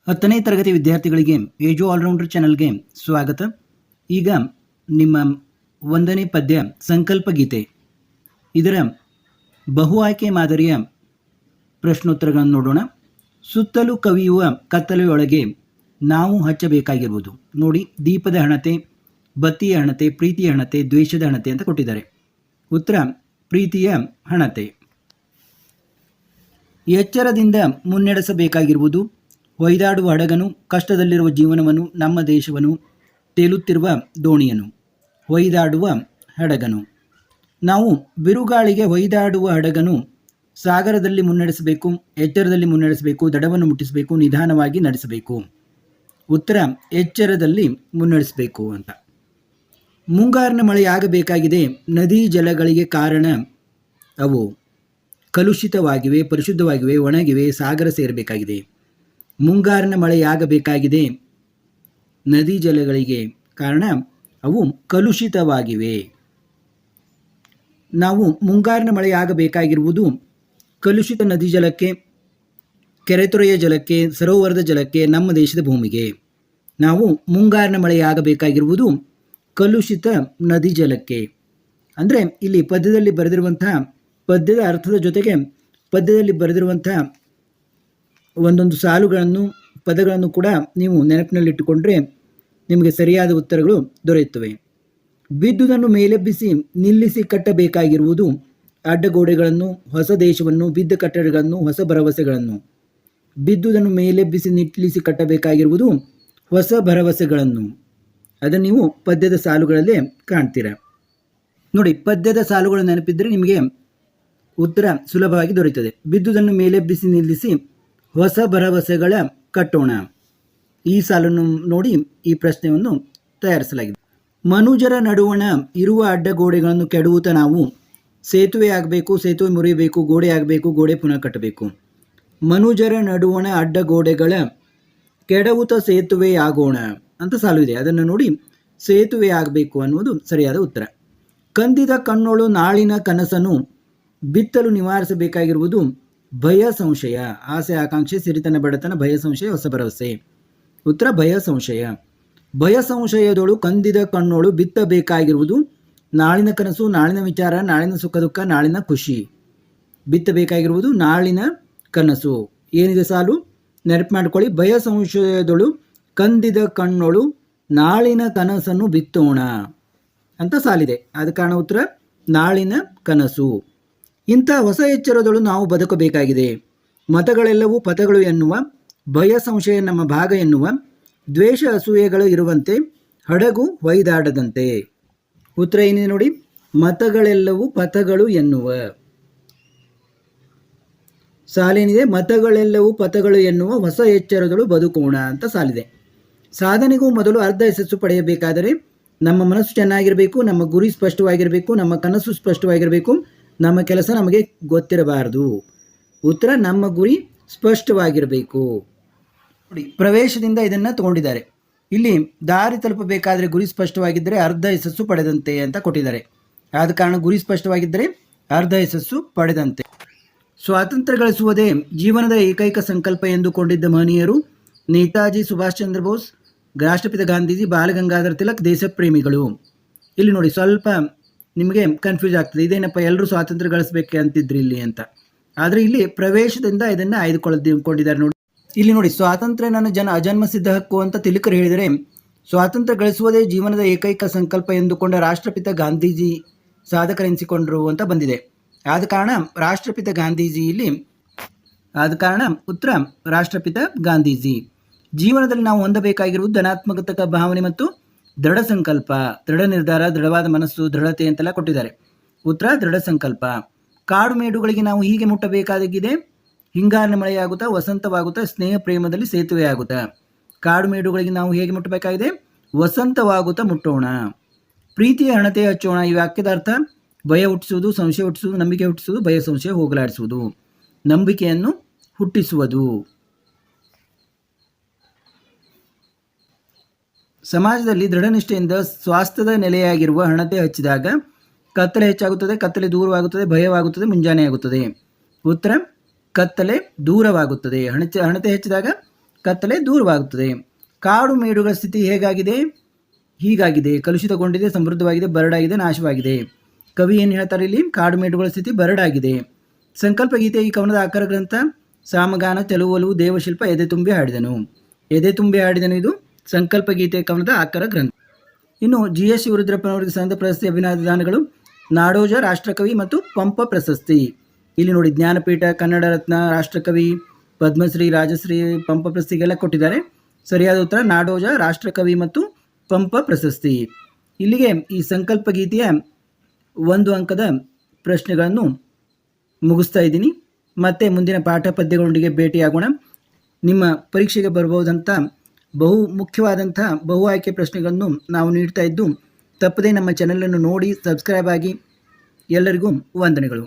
10ನೇ ತರಗತಿ ವಿದ್ಯಾರ್ಥಿಗಳಿಗೆ age allrounder ಚಾನಲ್ಗೆ ಸ್ವಾಗತ. ಈಗ ನಿಮ್ಮ 1ನೇ ಪದ್ಯ ಸಂಕಲ್ಪ ಗೀತೆ ಇದರ ಬಹು ಆಯ್ಕೆ ಮಾದರಿಯ ಪ್ರಶ್ನೋತ್ತರಗಳನ್ನು ನೋಡೋಣ. ಸುತ್ತಲೂ ಕವಿಯುವ ಕತ್ತಲೆಯೊಳಗೆ ನಾವು ಹಚ್ಚಬೇಕಾಗಿರುವುದು. ನೋಡಿ, ದೀಪದ ಹಣತೆ, ಬತ್ತಿಯ ಹಣತೆ, ಪ್ರೀತಿಯ ಹಣತೆ, ದ್ವೇಷದ ಹಣತೆ ಅಂತ ಕೊಟ್ಟಿದ್ದಾರೆ. ಉತ್ತರ ಪ್ರೀತಿಯ ಹಣತೆ. ಎಚ್ಚರದಿಂದ ಮುನ್ನಡೆಸಬೇಕಾಗಿರುವುದು. ಹೊಯ್ದಾಡುವ ಹಡಗನು, ಕಷ್ಟದಲ್ಲಿರುವ ಜೀವನವನ್ನು, ನಮ್ಮ ದೇಶವನ್ನು, ತೇಲುತ್ತಿರುವ ದೋಣಿಯನ್ನು. ಹೊಯ್ದಾಡುವ ಹಡಗನು. ನಾವು ಬಿರುಗಾಳಿಗೆ ಹೊಯ್ದಾಡುವ ಹಡಗನು ಸಾಗರದಲ್ಲಿ ಮುನ್ನಡೆಸಬೇಕು, ಎಚ್ಚರದಲ್ಲಿ ಮುನ್ನಡೆಸಬೇಕು, ದಡವನ್ನು ಮುಟ್ಟಿಸಬೇಕು, ನಿಧಾನವಾಗಿ ನಡೆಸಬೇಕು. ಉತ್ತರ ಎಚ್ಚರದಲ್ಲಿ ಮುನ್ನಡೆಸಬೇಕು ಅಂತ. ಮುಂಗಾರಿನ ಮಳೆಯಾಗಬೇಕಾಗಿದೆ. ನದಿ ಜಲಗಳಿಗೆ ಕಾರಣ ಅವು ಕಲುಷಿತವಾಗಿವೆ, ಪರಿಶುದ್ಧವಾಗಿವೆ, ಒಣಗಿವೆ, ಸಾಗರ ಸೇರಬೇಕಾಗಿದೆ. ಮುಂಗಾರಿನ ಮಳೆಯಾಗಬೇಕಾಗಿದೆ. ನದಿ ಜಲಗಳಿಗೆ ಕಾರಣ ಅವು ಕಲುಷಿತವಾಗಿವೆ. ನಾವು ಮುಂಗಾರಿನ ಮಳೆಯಾಗಬೇಕಾಗಿರುವುದು ಕಲುಷಿತ ನದಿ ಜಲಕ್ಕೆ, ಕೆರೆತೊರೆಯ ಜಲಕ್ಕೆ, ಸರೋವರದ ಜಲಕ್ಕೆ, ನಮ್ಮ ದೇಶದ ಭೂಮಿಗೆ. ನಾವು ಮುಂಗಾರಿನ ಮಳೆಯಾಗಬೇಕಾಗಿರುವುದು ಕಲುಷಿತ ನದಿ ಜಲಕ್ಕೆ. ಅಂದರೆ ಇಲ್ಲಿ ಪದ್ಯದಲ್ಲಿ ಬರೆದಿರುವಂತಹ ಪದ್ಯದ ಅರ್ಥದ ಜೊತೆಗೆ ಪದ್ಯದಲ್ಲಿ ಬರೆದಿರುವಂತಹ ಒಂದೊಂದು ಸಾಲುಗಳನ್ನು, ಪದಗಳನ್ನು ಕೂಡ ನೀವು ನೆನಪಿನಲ್ಲಿಟ್ಟುಕೊಂಡ್ರೆ ನಿಮಗೆ ಸರಿಯಾದ ಉತ್ತರಗಳು ದೊರೆಯುತ್ತವೆ. ಬಿದ್ದುದನ್ನು ಮೇಲೆಬ್ಬಿಸಿ ನಿಲ್ಲಿಸಿ ಕಟ್ಟಬೇಕಾಗಿರುವುದು ಅಡ್ಡಗೋಡೆಗಳನ್ನು, ಹೊಸ ದೇಶವನ್ನು, ಬಿದ್ದ ಕಟ್ಟಡಗಳನ್ನು, ಹೊಸ ಭರವಸೆಗಳನ್ನು. ಬಿದ್ದುದನ್ನು ಮೇಲೆಬ್ಬಿಸಿ ನಿಲ್ಲಿಸಿ ಕಟ್ಟಬೇಕಾಗಿರುವುದು ಹೊಸ ಭರವಸೆಗಳನ್ನು. ಅದನ್ನು ನೀವು ಪದ್ಯದ ಸಾಲುಗಳಲ್ಲೇ ಕಾಣ್ತೀರ. ನೋಡಿ, ಪದ್ಯದ ಸಾಲುಗಳು ನೆನಪಿದ್ದರೆ ನಿಮಗೆ ಉತ್ತರ ಸುಲಭವಾಗಿ ದೊರೆಯುತ್ತದೆ. ಬಿದ್ದುದನ್ನು ಮೇಲೆಬ್ಬಿಸಿ ನಿಲ್ಲಿಸಿ ಹೊಸ ಭರವಸೆಗಳ ಕಟ್ಟೋಣ. ಈ ಸಾಲನ್ನು ನೋಡಿ ಈ ಪ್ರಶ್ನೆಯನ್ನು ತಯಾರಿಸಲಾಗಿದೆ. ಮನುಜರ ನಡುವಣ ಇರುವ ಅಡ್ಡಗೋಡೆಗಳನ್ನು ಕೆಡವುತ್ತ ನಾವು ಸೇತುವೆ ಆಗಬೇಕು, ಸೇತುವೆ ಮುರಿಯಬೇಕು, ಗೋಡೆ ಆಗಬೇಕು, ಗೋಡೆ ಪುನಃ ಕಟ್ಟಬೇಕು. ಮನುಜರ ನಡುವಣ ಅಡ್ಡಗೋಡೆಗಳ ಕೆಡವುತ್ತ ಸೇತುವೆ ಆಗೋಣ ಅಂತ ಸಾಲು ಇದೆ. ಅದನ್ನು ನೋಡಿ ಸೇತುವೆ ಆಗಬೇಕು ಅನ್ನುವುದು ಸರಿಯಾದ ಉತ್ತರ. ಕಂದಿದ ಕಣ್ಣೋಳು ನಾಳಿನ ಕನಸನ್ನು ಬಿತ್ತಲು ನಿವಾರಿಸಬೇಕಾಗಿರುವುದು ಭಯ ಸಂಶಯ. ಆಸೆ ಆಕಾಂಕ್ಷೆ, ಸಿರಿತನ ಬಡತನ, ಭಯ ಸಂಶಯ, ಹೊಸ ಭರವಸೆ. ಉತ್ತರ ಭಯ ಸಂಶಯ. ಭಯ ಸಂಶಯದೋಳು ಕಂದಿದ ಕಣ್ಣೋಳು ಬಿತ್ತಬೇಕಾಗಿರುವುದು ನಾಳಿನ ಕನಸು, ನಾಳಿನ ವಿಚಾರ, ನಾಳಿನ ಸುಖ ದುಃಖ, ನಾಳಿನ ಖುಷಿ. ಬಿತ್ತಬೇಕಾಗಿರುವುದು ನಾಳಿನ ಕನಸು. ಏನಿದೆ ಸಾಲು ನೆನಪು ಮಾಡ್ಕೊಳ್ಳಿ. ಭಯ ಸಂಶಯದೋಳು ಕಂದಿದ ಕಣ್ಣೋಳು ನಾಳಿನ ಕನಸನ್ನು ಬಿತ್ತೋಣ ಅಂತ ಸಾಲಿದೆ. ಆದ ಕಾರಣ ಉತ್ತರ ನಾಳಿನ ಕನಸು. ಇಂಥ ಹೊಸ ಎಚ್ಚರದಳು ನಾವು ಬದುಕಬೇಕಾಗಿದೆ. ಮತಗಳೆಲ್ಲವೂ ಪಥಗಳು ಎನ್ನುವ, ಭಯ ಸಂಶಯ ನಮ್ಮ ಭಾಗ ಎನ್ನುವ, ದ್ವೇಷ ಅಸೂಯೆಗಳು ಇರುವಂತೆ ಹಡಗು ಹೊಯ್ದಾಡದಂತೆ. ಉತ್ತರ ಏನಿದೆ ನೋಡಿ, ಮತಗಳೆಲ್ಲವೂ ಪಥಗಳು ಎನ್ನುವ. ಸಾಲೇನಿದೆ, ಮತಗಳೆಲ್ಲವೂ ಪಥಗಳು ಎನ್ನುವ ಹೊಸ ಎಚ್ಚರದಳು ಬದುಕೋಣ ಅಂತ ಸಾಲಿದೆ. ಸಾಧನೆಗೂ ಮೊದಲು ಅರ್ಧ ಯಶಸ್ಸು ಪಡೆಯಬೇಕಾದರೆ ನಮ್ಮ ಮನಸ್ಸು ಚೆನ್ನಾಗಿರಬೇಕು, ನಮ್ಮ ಗುರಿ ಸ್ಪಷ್ಟವಾಗಿರಬೇಕು, ನಮ್ಮ ಕನಸು ಸ್ಪಷ್ಟವಾಗಿರಬೇಕು, ನಮ್ಮ ಕೆಲಸ ನಮಗೆ ಗೊತ್ತಿರಬಾರದು. ಉತ್ತರ ನಮ್ಮ ಗುರಿ ಸ್ಪಷ್ಟವಾಗಿರಬೇಕು. ನೋಡಿ, ಪ್ರವೇಶದಿಂದ ಇದನ್ನು ತಗೊಂಡಿದ್ದಾರೆ. ಇಲ್ಲಿ ದಾರಿ ತಲುಪಬೇಕಾದರೆ ಗುರಿ ಸ್ಪಷ್ಟವಾಗಿದ್ದರೆ ಅರ್ಧ ಯಶಸ್ಸು ಪಡೆದಂತೆ ಅಂತ ಕೊಟ್ಟಿದ್ದಾರೆ. ಆದ ಕಾರಣ ಗುರಿ ಸ್ಪಷ್ಟವಾಗಿದ್ದರೆ ಅರ್ಧ ಯಶಸ್ಸು ಪಡೆದಂತೆ. ಸ್ವಾತಂತ್ರ್ಯ ಗಳಿಸುವುದೇ ಜೀವನದ ಏಕೈಕ ಸಂಕಲ್ಪ ಎಂದುಕೊಂಡಿದ್ದ ಮಹನೀಯರು ನೇತಾಜಿ ಸುಭಾಷ್ ಚಂದ್ರ ಬೋಸ್, ರಾಷ್ಟ್ರಪಿತ ಗಾಂಧೀಜಿ, ಬಾಲಗಂಗಾಧರ ತಿಲಕ್ ದೇಶಪ್ರೇಮಿಗಳು. ಇಲ್ಲಿ ನೋಡಿ ಸ್ವಲ್ಪ ನಿಮಗೆ ಕನ್ಫ್ಯೂಸ್ ಆಗ್ತದೆ. ಇದೇನಪ್ಪ ಎಲ್ಲರೂ ಸ್ವಾತಂತ್ರ್ಯ ಗಳಿಸಬೇಕೆ ಅಂತಿದ್ರಿ ಇಲ್ಲಿ ಅಂತ. ಆದರೆ ಇಲ್ಲಿ ಪ್ರವೇಶದಿಂದ ಇದನ್ನು ಆಯ್ದುಕೊಳ್ಳಿದ್ದಾರೆ. ನೋಡಿ, ಇಲ್ಲಿ ನೋಡಿ, ಸ್ವಾತಂತ್ರ್ಯ ನನ್ನ ಅಜನ್ಮ ಸಿದ್ಧ ಹಕ್ಕು ಅಂತ ತಿಲಕರು ಹೇಳಿದರೆ, ಸ್ವಾತಂತ್ರ್ಯ ಗಳಿಸುವುದೇ ಜೀವನದ ಏಕೈಕ ಸಂಕಲ್ಪ ಎಂದುಕೊಂಡ ರಾಷ್ಟ್ರಪಿತ ಗಾಂಧೀಜಿ ಸಾಧಕರೆನಿಸಿಕೊಂಡರು ಅಂತ ಬಂದಿದೆ. ಆದ ಕಾರಣ ರಾಷ್ಟ್ರಪಿತ ಗಾಂಧೀಜಿ ಇಲ್ಲಿ, ಆದ ಕಾರಣ ಉತ್ತರ ರಾಷ್ಟ್ರಪಿತ ಗಾಂಧೀಜಿ. ಜೀವನದಲ್ಲಿ ನಾವು ಹೊಂದಬೇಕಾಗಿರುವುದು ಧನಾತ್ಮಕ ಭಾವನೆ ಮತ್ತು ದೃಢ ಸಂಕಲ್ಪ, ದೃಢ ನಿರ್ಧಾರ, ದೃಢವಾದ ಮನಸ್ಸು, ದೃಢತೆ ಅಂತೆಲ್ಲ ಕೊಟ್ಟಿದ್ದಾರೆ. ಉತ್ತರ ದೃಢ ಸಂಕಲ್ಪ. ಕಾಡು ಮೇಡುಗಳಿಗೆ ನಾವು ಹೀಗೆ ಮುಟ್ಟಬೇಕಾಗಿದೆ. ಹಿಂಗಾರಿನ ಮಳೆಯಾಗುತ್ತಾ, ವಸಂತವಾಗುತ್ತಾ, ಸ್ನೇಹ ಪ್ರೇಮದಲ್ಲಿ ಸೇತುವೆ ಆಗುತ್ತಾ. ಕಾಡು ಮೇಡುಗಳಿಗೆ ನಾವು ಹೇಗೆ ಮುಟ್ಟಬೇಕಾಗಿದೆ? ವಸಂತವಾಗುತ್ತಾ ಮುಟ್ಟೋಣ. ಪ್ರೀತಿಯ ಹಣತೆ ಹಚ್ಚೋಣ. ಈ ವಾಕ್ಯದ ಅರ್ಥ ಭಯ ಹುಟ್ಟಿಸುವುದು, ಸಂಶಯ ಹುಟ್ಟಿಸುವುದು, ನಂಬಿಕೆ ಹುಟ್ಟಿಸುವುದು, ಭಯ ಸಂಶಯ ಹೋಗಲಾಡಿಸುವುದು, ನಂಬಿಕೆಯನ್ನು ಹುಟ್ಟಿಸುವುದು. ಸಮಾಜದಲ್ಲಿ ದೃಢನಿಷ್ಠೆಯಿಂದ ಸ್ವಾಸ್ಥ್ಯದ ನೆಲೆಯಾಗಿರುವ ಹಣತೆ ಹಚ್ಚಿದಾಗ ಕತ್ತಲೆ ಹೆಚ್ಚಾಗುತ್ತದೆ, ಕತ್ತಲೆ ದೂರವಾಗುತ್ತದೆ, ಭಯವಾಗುತ್ತದೆ, ಮುಂಜಾನೆ ಆಗುತ್ತದೆ. ಉತ್ತರ ಕತ್ತಲೆ ದೂರವಾಗುತ್ತದೆ. ಹಣತೆ ಹೆಚ್ಚಿದಾಗ ಕತ್ತಲೆ ದೂರವಾಗುತ್ತದೆ. ಕಾಡು ಮೇಡುಗಳ ಸ್ಥಿತಿ ಹೇಗಾಗಿದೆ? ಹೀಗಾಗಿದೆ: ಕಲುಷಿತಗೊಂಡಿದೆ, ಸಮೃದ್ಧವಾಗಿದೆ, ಬರಡಾಗಿದೆ, ನಾಶವಾಗಿದೆ. ಕವಿ ಏನು ಹೇಳ್ತಾರೆ ಇಲ್ಲಿ? ಕಾಡು ಮೇಡುಗಳ ಸ್ಥಿತಿ ಬರಡಾಗಿದೆ. ಸಂಕಲ್ಪ ಗೀತೆ ಈ ಕವನದ ಆಕರ ಗ್ರಂಥ. ಸಾಮಗಾನ, ತೆಲುವು ಒಲವು, ದೇವಶಿಲ್ಪ, ಎದೆ ತುಂಬಿ ಹಾಡಿದನು. ಎದೆ ತುಂಬಿ ಹಾಡಿದನು ಇದು ಸಂಕಲ್ಪ ಗೀತೆ ಕವನದ ಆಕರ ಗ್ರಂಥ. ಇನ್ನು GS ಶಿವರುದ್ರಪ್ಪನವರಿಗೆ ಸಂದ ಪ್ರಶಸ್ತಿ, ಅಭಿನಯದ ದಾನಗಳು, ನಾಡೋಜ, ರಾಷ್ಟ್ರಕವಿ ಮತ್ತು ಪಂಪ ಪ್ರಶಸ್ತಿ. ಇಲ್ಲಿ ನೋಡಿ, ಜ್ಞಾನಪೀಠ, ಕನ್ನಡ ರತ್ನ, ರಾಷ್ಟ್ರಕವಿ, ಪದ್ಮಶ್ರೀ, ರಾಜಶ್ರೀ, ಪಂಪ ಪ್ರಶಸ್ತಿಗೆಲ್ಲ ಕೊಟ್ಟಿದ್ದಾರೆ. ಸರಿಯಾದ ಉತ್ತರ ನಾಡೋಜ, ರಾಷ್ಟ್ರಕವಿ ಮತ್ತು ಪಂಪ ಪ್ರಶಸ್ತಿ. ಇಲ್ಲಿಗೆ ಈ ಸಂಕಲ್ಪ ಗೀತೆಯ 1 ಅಂಕದ ಪ್ರಶ್ನೆಗಳನ್ನು ಮುಗಿಸ್ತಾ ಇದ್ದೀನಿ. ಮತ್ತೆ ಮುಂದಿನ ಪಾಠ ಪದ್ಯಗಳೊಂದಿಗೆ ಭೇಟಿಯಾಗೋಣ. ನಿಮ್ಮ ಪರೀಕ್ಷೆಗೆ ಬರಬಹುದಂಥ ಬಹು ಮುಖ್ಯವಾದಂಥ ಬಹು ಆಯ್ಕೆ ಪ್ರಶ್ನೆಗಳನ್ನು ನಾವು ನೀಡ್ತಾ ಇದ್ದು, ತಪ್ಪದೇ ನಮ್ಮ ಚಾನಲನ್ನು ನೋಡಿ ಸಬ್ಸ್ಕ್ರೈಬ್ ಆಗಿ. ಎಲ್ಲರಿಗೂ ವಂದನೆಗಳು.